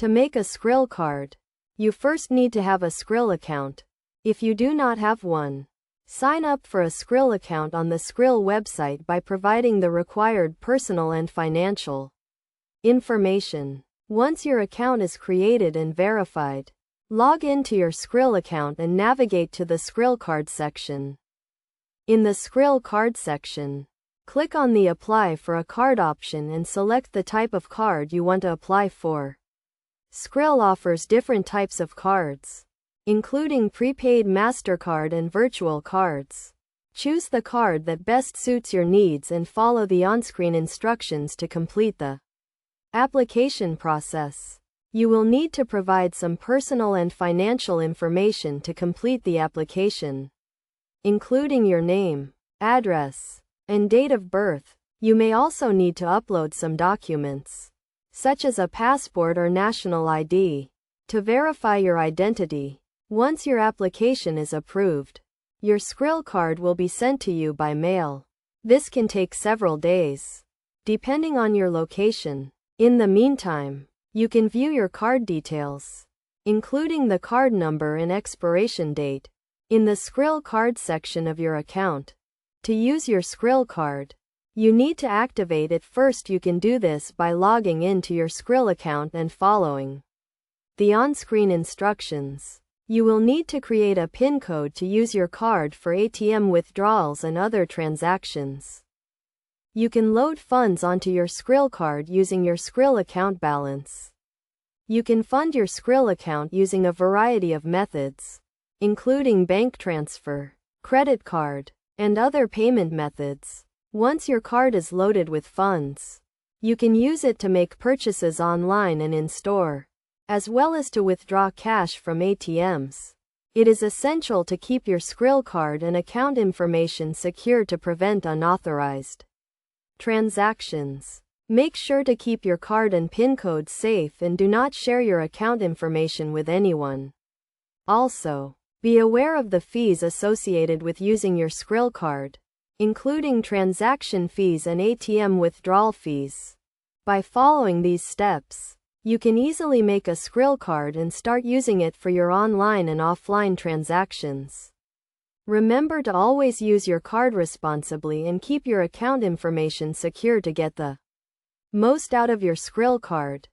To make a Skrill card, you first need to have a Skrill account. If you do not have one, sign up for a Skrill account on the Skrill website by providing the required personal and financial information. Once your account is created and verified, log into your Skrill account and navigate to the Skrill card section. In the Skrill card section, click on the Apply for a Card option and select the type of card you want to apply for. Skrill offers different types of cards, including prepaid MasterCard and virtual cards. Choose the card that best suits your needs and follow the on-screen instructions to complete the application process. You will need to provide some personal and financial information to complete the application, including your name, address, and date of birth. You may also need to upload some documents, such as a passport or national ID, to verify your identity. Once your application is approved, your Skrill card will be sent to you by mail. This can take several days, depending on your location. In the meantime, you can view your card details, including the card number and expiration date, in the Skrill card section of your account. To use your Skrill card, you need to activate it first. You can do this by logging into your Skrill account and following the on-screen instructions. You will need to create a PIN code to use your card for ATM withdrawals and other transactions. You can load funds onto your Skrill card using your Skrill account balance. You can fund your Skrill account using a variety of methods, including bank transfer, credit card, and other payment methods. Once your card is loaded with funds, you can use it to make purchases online and in-store, as well as to withdraw cash from ATMs. It is essential to keep your Skrill card and account information secure to prevent unauthorized transactions. Make sure to keep your card and PIN code safe and do not share your account information with anyone. Also, be aware of the fees associated with using your Skrill card, including transaction fees and ATM withdrawal fees. By following these steps, you can easily make a Skrill card and start using it for your online and offline transactions. Remember to always use your card responsibly and keep your account information secure to get the most out of your Skrill card.